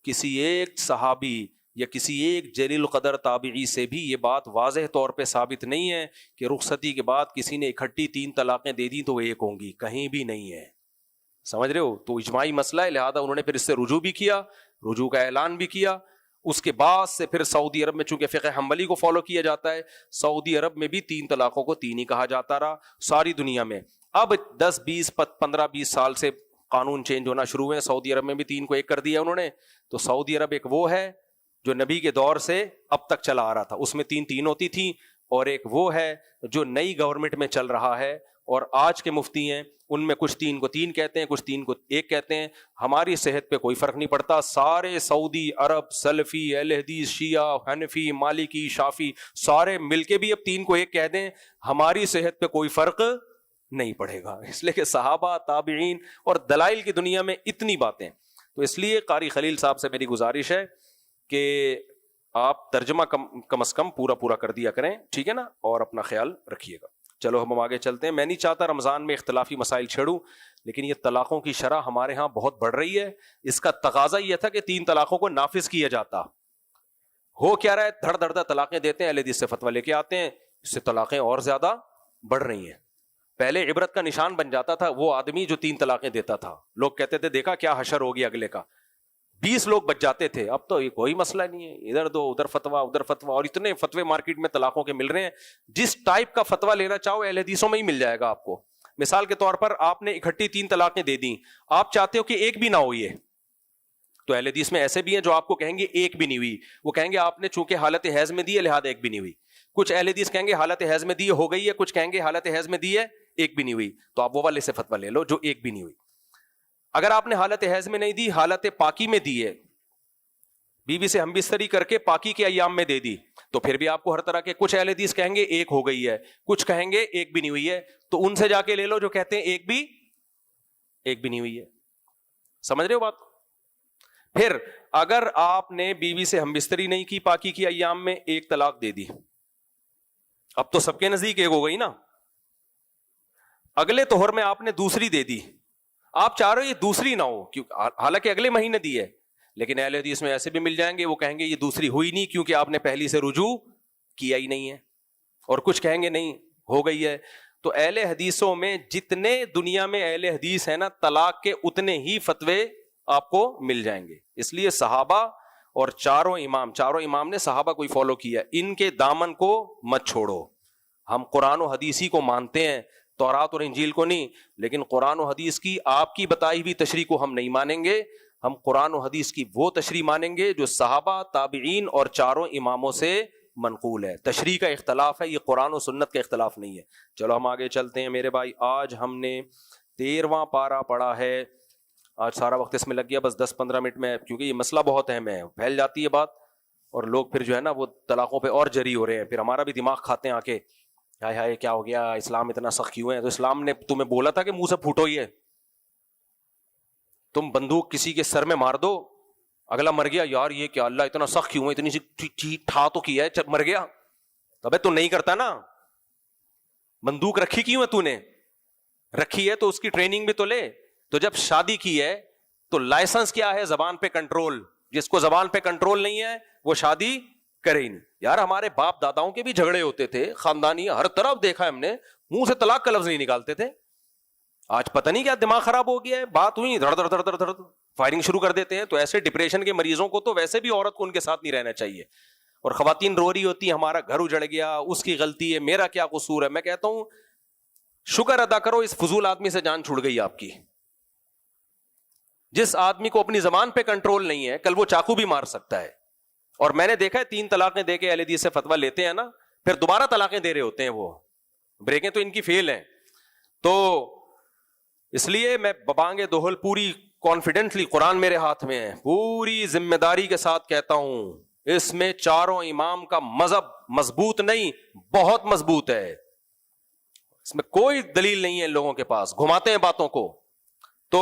S1: کسی ایک صحابی یا کسی ایک جلیل القدر تابعی سے بھی یہ بات واضح طور پہ ثابت نہیں ہے کہ رخصتی کے بعد کسی نے اکٹھی 3 طلاقیں دے دی تو وہ ایک ہوں گی, کہیں بھی نہیں ہے. سمجھ رہے ہو, تو اجماعی مسئلہ ہے, لہذا انہوں نے پھر اس سے رجوع بھی کیا, رجوع کا اعلان بھی کیا. اس کے بعد سے پھر سعودی عرب میں چونکہ فقہ حنبلی کو فالو کیا جاتا ہے, سعودی عرب میں بھی 3 طلاقوں کو 3 ہی کہا جاتا رہا ساری دنیا میں. اب 10 20 15 20 سال سے قانون چینج ہونا شروع ہوئے, سعودی عرب میں بھی 3 کو 1 کر دیا انہوں نے. تو سعودی عرب ایک وہ ہے جو نبی کے دور سے اب تک چلا آ رہا تھا, اس میں 3 ہوتی تھیں, اور ایک وہ ہے جو نئی گورنمنٹ میں چل رہا ہے, اور آج کے مفتی ہیں ان میں کچھ 3 کو 3 کہتے ہیں, کچھ 3 کو 1 کہتے ہیں. ہماری صحت پہ کوئی فرق نہیں پڑتا, سارے سعودی عرب سلفی اہل حدیث شیعہ حنفی مالکی شافی سارے مل کے بھی اب 3 کو 1 کہہ دیں, ہماری صحت پہ کوئی فرق نہیں پڑے گا, اس لیے کہ صحابہ تابعین اور دلائل کی دنیا میں اتنی باتیں. تو اس لیے قاری خلیل صاحب سے میری گزارش ہے کہ آپ ترجمہ کم از کم پورا کر دیا کریں, ٹھیک ہے نا, اور اپنا خیال رکھیے گا. چلو ہم آگے چلتے ہیں. میں نہیں چاہتا رمضان میں اختلافی مسائل چھیڑوں, لیکن یہ طلاقوں کی شرح ہمارے ہاں بہت بڑھ رہی ہے. اس کا تقاضا یہ تھا کہ 3 طلاقوں کو نافذ کیا جاتا, ہو کیا رہا ہے, دھڑ دھڑ طلاقیں دیتے ہیں, اہل حدیث سے فتویٰ لے کے آتے ہیں, اس سے طلاقیں اور زیادہ بڑھ رہی ہیں. پہلے عبرت کا نشان بن جاتا تھا وہ آدمی جو 3 طلاقیں دیتا تھا, لوگ کہتے تھے دیکھا کیا حشر ہو گیا اگلے کا, 20 لوگ بچ جاتے تھے. اب تو یہ کوئی مسئلہ نہیں ہے, ادھر دو ادھر فتوا ادھر فتوا, اور اتنے فتوے مارکیٹ میں طلاقوں کے مل رہے ہیں, جس ٹائپ کا فتوا لینا چاہو اہل حدیثوں میں ہی مل جائے گا آپ کو. مثال کے طور پر آپ نے اکٹھی 3 طلاقیں دے دی, آپ چاہتے ہو کہ ایک بھی نہ ہو, یہ تو اہل حدیث میں ایسے بھی ہیں جو آپ کو کہیں گے ایک بھی نہیں ہوئی, وہ کہیں گے آپ نے چونکہ حالت حیض میں دی ہے لہذا ایک بھی نہیں ہوئی. کچھ اہل حدیث کہیں گے حالت حیض میں دی ہو گئی ہے, کچھ کہیں گے حالت حیض میں دی ہے ایک بھی نہیں ہوئی, تو آپ وہ والے سے فتوا لے لو جو ایک بھی نہیں ہوئی. اگر آپ نے حالت حیض میں نہیں دی, حالت پاکی میں دی ہے, بیوی سے ہم بستری کر کے پاکی کے ایام میں دے دی, تو پھر بھی آپ کو ہر طرح کے, کچھ اہل حدیث کہیں گے ایک ہو گئی ہے, کچھ کہیں گے ایک بھی نہیں ہوئی ہے, تو ان سے جا کے لے لو جو کہتے ہیں ایک بھی نہیں ہوئی ہے. سمجھ رہے ہو بات؟ پھر اگر آپ نے بیوی سے ہم بستری نہیں کی پاکی کی ایام میں, 1 طلاق دے دی, اب تو سب کے نزدیک ایک ہو گئی نا. اگلے طہر میں آپ نے دوسری دے دی, آپ چاہ رہے ہو یہ دوسری نہ ہو, حالانکہ اگلے مہینے دی ہے, لیکن اہل حدیث میں ایسے بھی مل جائیں گے وہ کہیں گے یہ دوسری ہوئی نہیں کیونکہ آپ نے پہلی سے رجوع کیا ہی نہیں ہے, اور کچھ کہیں گے نہیں ہو گئی ہے. تو اہل حدیثوں میں جتنے دنیا میں اہل حدیث ہیں نا, طلاق کے اتنے ہی فتوے آپ کو مل جائیں گے. اس لیے صحابہ اور چاروں امام نے صحابہ کو ہی فالو کیا, ان کے دامن کو مت چھوڑو. ہم قرآن و حدیثی کو مانتے ہیں, تورات اور انجیل کو نہیں, لیکن قرآن و حدیث کی آپ کی بتائی ہوئی تشریح کو ہم نہیں مانیں گے. ہم قرآن و حدیث کی وہ تشریح مانیں گے جو صحابہ تابعین اور چاروں اماموں سے منقول ہے. تشریح کا اختلاف ہے, یہ قرآن و سنت کا اختلاف نہیں ہے. چلو ہم آگے چلتے ہیں میرے بھائی. آج ہم نے 13واں پارہ پڑھا ہے, آج سارا وقت اس میں لگ گیا, بس 10-15 منٹ میں, کیونکہ یہ مسئلہ بہت اہم ہے, پھیل جاتی ہے بات, اور لوگ پھر جو ہے نا وہ طلاقوں پہ اور جری ہو رہے ہیں, پھر ہمارا بھی دماغ کھاتے ہیں آ کے, ہائے ہائے کیا ہو گیا, اسلام اتنا سخت کیوں ہے. تو اسلام نے تمہیں بولا تھا کہ منہ سے پھوٹو ہی ہے, تم بندوق کسی کے سر میں مار دو, اگلا مر گیا, یار یہ کیا اللہ اتنا سخت کیوں ہے, اتنی سی ٹھا تو کیا ہے مر گیا. ابے تو نہیں کرتا نا, بندوق رکھی کیوں ہے, تو نے رکھی ہے تو اس کی ٹریننگ بھی تو لے. تو جب شادی کی ہے تو لائسنس کیا ہے, زبان پہ کنٹرول. جس کو زبان پہ کنٹرول نہیں ہے وہ شادی کرے ہی نہیں. یار ہمارے باپ داداؤں کے بھی جھگڑے ہوتے تھے خاندانی, ہر طرف دیکھا ہے ہم نے, منہ سے طلاق کا لفظ نہیں نکالتے تھے. آج پتہ نہیں کیا دماغ خراب ہو گیا ہے, بات ہوئی دھڑ دھڑ دھڑ دھڑ دھڑ فائرنگ شروع کر دیتے ہیں. تو ایسے ڈپریشن کے مریضوں کو تو ویسے بھی عورت کو ان کے ساتھ نہیں رہنا چاہیے. اور خواتین رو رہی ہوتی ہیں ہمارا گھر اجڑ گیا, اس کی غلطی ہے, میرا کیا قصور ہے. میں کہتا ہوں شکر ادا کرو اس فضول آدمی سے جان چھوڑ گئی آپ کی. جس آدمی کو اپنی زبان پہ کنٹرول نہیں ہے, کل وہ چاقو بھی مار سکتا ہے. اور میں نے دیکھا ہے 3 طلاقیں دے کے اہل حدیث سے فتویٰ لیتے ہیں نا, پھر دوبارہ طلاقیں دے رہے ہوتے ہیں. وہ بریکیں تو ان کی فیل ہیں. تو اس لیے میں ببانگے دوہل پوری کانفیڈنٹلی, قرآن میرے ہاتھ میں ہے, پوری ذمہ داری کے ساتھ کہتا ہوں اس میں چاروں امام کا مذہب مضبوط نہیں, بہت مضبوط ہے. اس میں کوئی دلیل نہیں ہے, لوگوں کے پاس گھماتے ہیں باتوں کو. تو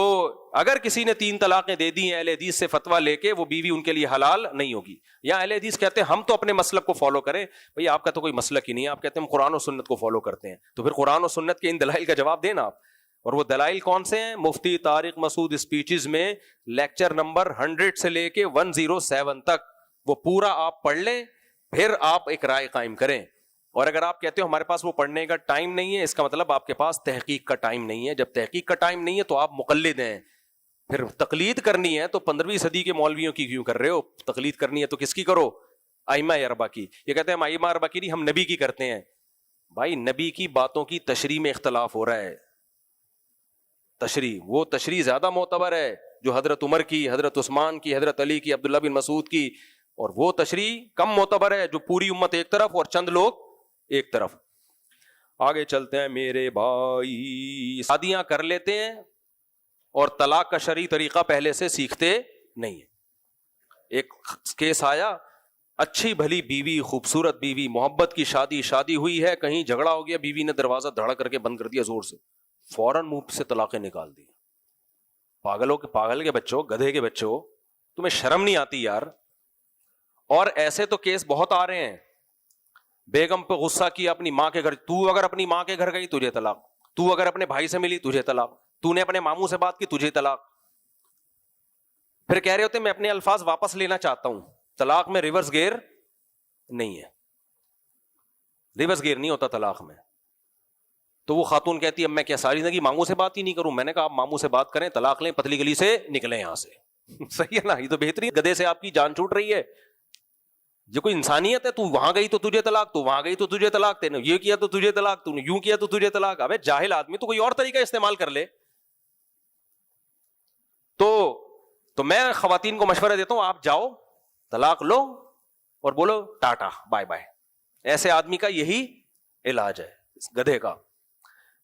S1: اگر کسی نے 3 طلاقیں دے دی ہیں اہل حدیث سے فتویٰ لے کے, وہ بیوی ان کے لیے حلال نہیں ہوگی. یا اہل حدیث کہتے ہیں ہم تو اپنے مسلک کو فالو کریں. بھئی آپ کا تو کوئی مسلک ہی نہیں ہے, آپ کہتے ہیں ہم قرآن و سنت کو فالو کرتے ہیں. تو پھر قرآن و سنت کے ان دلائل کا جواب دینا آپ. اور وہ دلائل کون سے ہیں؟ مفتی طارق مسعود اسپیچز میں لیکچر نمبر 100 سے لے کے 107 تک, وہ پورا آپ پڑھ لیں, پھر آپ ایک رائے قائم کریں. اور اگر آپ کہتے ہو ہمارے پاس وہ پڑھنے کا ٹائم نہیں ہے, اس کا مطلب آپ کے پاس تحقیق کا ٹائم نہیں ہے. جب تحقیق کا ٹائم نہیں ہے تو آپ مقلد ہیں. پھر تقلید کرنی ہے تو 15ویں صدی کے مولویوں کی کیوں کر رہے ہو؟ تقلید کرنی ہے تو کس کی کرو؟ ائمہ اربعہ کی. یہ کہتے ہیں ہم ائمہ اربعہ کی نہیں, ہم نبی کی کرتے ہیں. بھائی نبی کی باتوں کی تشریح میں اختلاف ہو رہا ہے. تشریح, وہ تشریح زیادہ معتبر ہے جو حضرت عمر کی, حضرت عثمان کی, حضرت علی کی, عبداللہ بن مسعود کی. اور وہ تشریح کم معتبر ہے جو پوری امت ایک طرف اور چند لوگ ایک طرف. آگے چلتے ہیں میرے بھائی. شادیاں کر لیتے ہیں اور طلاق کا شرعی طریقہ پہلے سے سیکھتے نہیں ہیں. ایک کیس آیا, اچھی بھلی بیوی, خوبصورت بیوی, محبت کی شادی ہوئی ہے, کہیں جھگڑا ہو گیا, بیوی نے دروازہ دھڑا کر کے بند کر دیا زور سے, فوراً منہ سے طلاقیں نکال دی. پاگل کے بچوں, گدھے کے بچوں, تمہیں شرم نہیں آتی یار؟ اور ایسے تو کیس بہت آ رہے ہیں. بیگم پہ غصہ کیا اپنی ماں کے گھر, تو اگر اپنی ماں کے گھر گئی تجھے طلاق, تو اگر اپنے بھائی سے ملی تجھے طلاق, تو نے اپنے ماموں سے بات کی تجھے طلاق. پھر کہہ رہے ہوتے میں اپنے الفاظ واپس لینا چاہتا ہوں. طلاق میں ریورس گیئر نہیں ہے, ریورس گیئر نہیں ہوتا طلاق میں. تو وہ خاتون کہتی ہے اب میں کیا ساری زندگی ماموں سے بات ہی نہیں کروں؟ میں نے کہا آپ ماموں سے بات کریں, طلاق لیں, پتلی گلی سے نکلیں یہاں سے. صحیح ہے نا؟ یہ تو بہترین. گدھے سے آپ کی جان چھوٹ رہی ہے. یہ کوئی انسانیت ہے؟ تو وہاں گئی تو تجھے طلاق, تو وہاں گئی تو تجھے طلاق, تینے یہ کیا تو تجھے طلاق, تو نے یوں کیا تو تجھے طلاق. ابے جاہل آدمی, تو کوئی اور طریقہ استعمال کر لے. تو میں خواتین کو مشورہ دیتا ہوں آپ جاؤ طلاق لو اور بولو ٹاٹا بائے بائے. ایسے آدمی کا یہی علاج ہے, اس گدھے کا.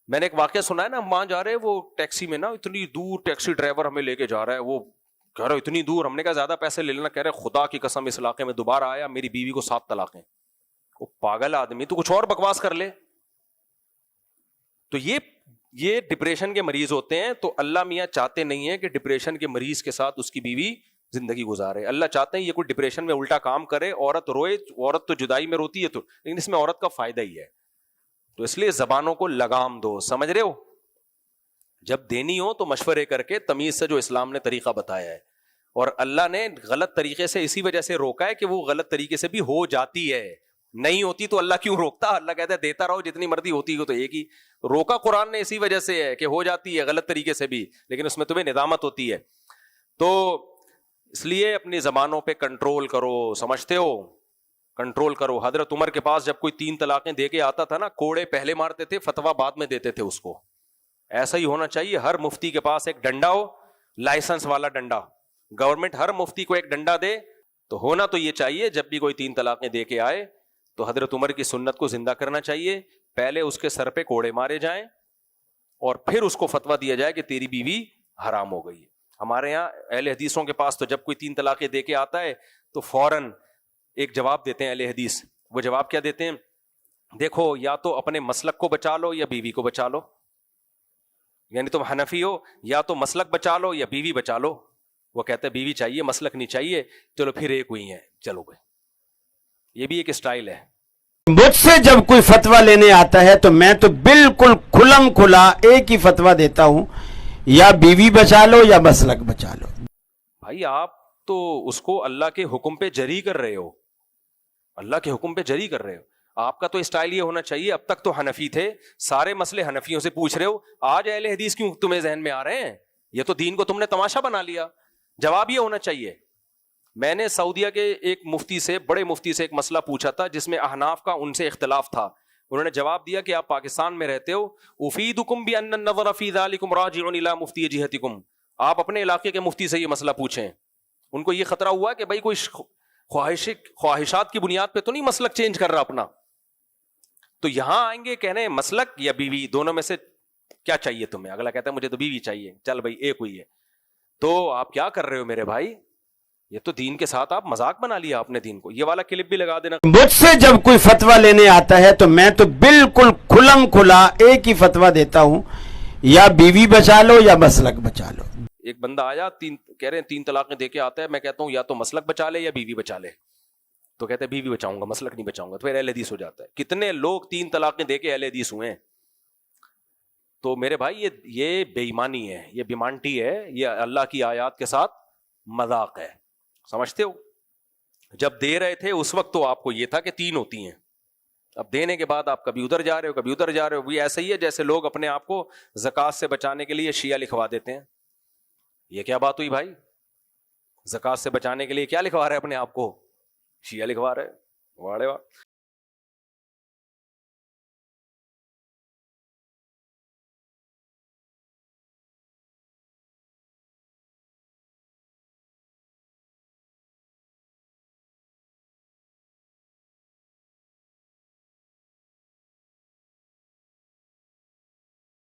S1: میں نے ایک واقعہ سنا ہے نا, ہم وہاں جا رہے, وہ ٹیکسی میں نا, اتنی دور ٹیکسی ڈرائیور ہمیں لے کے جا رہا ہے, وہ کہہ رہا اتنی دور. ہم نے کہا زیادہ پیسے لے لینا. کہہ رہے خدا کی قسم اس علاقے میں دوبارہ آیا میری بیوی کو 7 طلاقیں. وہ پاگل آدمی, تو کچھ اور بکواس کر لے. تو یہ ڈپریشن کے مریض ہوتے ہیں. تو اللہ میاں چاہتے نہیں ہے کہ ڈپریشن کے مریض کے ساتھ اس کی بیوی زندگی گزارے. اللہ چاہتے ہیں یہ کوئی ڈپریشن میں الٹا کام کرے, عورت روئے. عورت تو جدائی میں روتی ہے تو, لیکن اس میں عورت کا فائدہ ہی ہے. تو اس لیے زبانوں کو لگام دو, سمجھ رہے ہو؟ جب دینی ہو تو مشورے کر کے تمیز سے, جو اسلام نے طریقہ بتایا ہے. اور اللہ نے غلط طریقے سے اسی وجہ سے روکا ہے کہ وہ غلط طریقے سے بھی ہو جاتی ہے. نہیں ہوتی تو اللہ کیوں روکتا؟ اللہ کہتا ہے دیتا رہو جتنی مرضی ہوتی ہو. تو ایک ہی روکا قرآن نے اسی وجہ سے ہے کہ ہو جاتی ہے غلط طریقے سے بھی, لیکن اس میں تمہیں ندامت ہوتی ہے. تو اس لیے اپنی زبانوں پہ کنٹرول کرو, سمجھتے ہو؟ کنٹرول کرو. حضرت عمر کے پاس جب کوئی 3 طلاقیں دے کے آتا تھا نا, کوڑے پہلے مارتے تھے, فتویٰ بعد میں دیتے تھے اس کو. ایسا ہی ہونا چاہیے. ہر مفتی کے پاس ایک ڈنڈا ہو, لائسنس والا ڈنڈا. گورنمنٹ ہر مفتی کو ایک ڈنڈا دے. تو ہونا تو یہ چاہیے جب بھی کوئی 3 طلاقیں دے کے آئے تو حضرت عمر کی سنت کو زندہ کرنا چاہیے. پہلے اس کے سر پہ کوڑے مارے جائیں اور پھر اس کو فتویٰ دیا جائے کہ تیری بیوی حرام ہو گئی. ہمارے یہاں اہل حدیثوں کے پاس تو جب کوئی 3 طلاقیں دے کے آتا ہے تو فوراً ایک جواب دیتے ہیں اہل حدیث. وہ جواب کیا دیتے ہیں؟ دیکھو یا تو اپنے مسلک کو بچا لو یا بیوی کو بچا لو. یعنی تم حنفی ہو, یا تو مسلک بچا لو یا بیوی بچا لو. وہ کہتے ہیں بیوی چاہیے, مسلک نہیں چاہیے. چلو پھر ایک ہوئی ہیں, چلو بھائی. یہ بھی ایک اسٹائل ہے.
S3: مجھ سے جب کوئی فتویٰ لینے آتا ہے تو میں تو بالکل کھلم کھلا ایک ہی فتویٰ دیتا ہوں, یا بیوی بچا لو یا مسلک بچا لو.
S1: بھائی آپ تو اس کو اللہ کے حکم پہ جری کر رہے ہو, اللہ کے حکم پہ جری کر رہے ہو. آپ کا تو اسٹائل یہ ہونا چاہیے, اب تک تو حنفی تھے, سارے مسئلے حنفیوں سے پوچھ رہے ہو, آج اہل حدیث کیوں تمہیں ذہن میں آ رہے ہیں؟ یہ تو دین کو تم نے تماشا بنا لیا. جواب یہ ہونا چاہیے. میں نے سعودیہ کے ایک مفتی سے, بڑے مفتی سے ایک مسئلہ پوچھا تھا جس میں احناف کا ان سے اختلاف تھا. انہوں نے جواب دیا کہ آپ پاکستان میں رہتے ہو, افیدکم بان النظر فی ذلکم راجع الی مفتی جہتکم, آپ اپنے علاقے کے مفتی سے یہ مسئلہ پوچھیں. ان کو یہ خطرہ ہوا کہ بھائی کوئی خواہشات کی بنیاد پہ تو نہیں مسلک چینج کر رہا اپنا. تو یہاں آئیں گے کہنے مسلک یا بیوی, دونوں میں سے کیا چاہیے تمہیں؟ اگلا کہتا ہے مجھے تو بیوی چاہیے, چل بھائی ایک ہوئی ہے. تو آپ کیا کر رہے ہو میرے بھائی؟ یہ تو دین کے ساتھ آپ مذاق بنا لیا اپنے دین کو. یہ والا کلپ بھی لگا دینا.
S3: مجھ سے جب کوئی فتویٰ لینے آتا ہے تو میں تو بالکل کھلم کھلا ایک ہی فتویٰ دیتا ہوں, یا بیوی بچا لو یا مسلک بچا لو.
S1: ایک بندہ آیا, کہہ رہے ہیں 3 طلاقیں دے کے آتا ہے. میں کہتا ہوں یا تو مسلک بچا لے یا بیوی بچا لے. تو کہتے ہیں بیوی بچاؤں گا, مسلک نہیں بچاؤں گا. تو پھر اہل حدیث ہو جاتا ہے. کتنے لوگ 3 طلاقیں دے کے اہل حدیث ہوئے ہیں. تو میرے بھائی یہ بے ایمانی ہے, یہ بیمانٹی ہے, یہ اللہ کی آیات کے ساتھ مذاق ہے. سمجھتے ہو؟ جب دے رہے تھے اس وقت تو آپ کو یہ تھا کہ 3 ہوتی ہیں, اب دینے کے بعد آپ کبھی ادھر جا رہے ہو کبھی ادھر جا رہے ہو. بھی ایسا ہی ہے جیسے لوگ اپنے آپ کو زکوٰۃ سے بچانے کے لیے شیعہ لکھوا دیتے ہیں. یہ کیا بات ہوئی بھائی؟ زکوٰۃ سے بچانے کے لیے کیا لکھوا رہے اپنے آپ کو؟ شیعہ لکھوا رہے. واڑے واہ.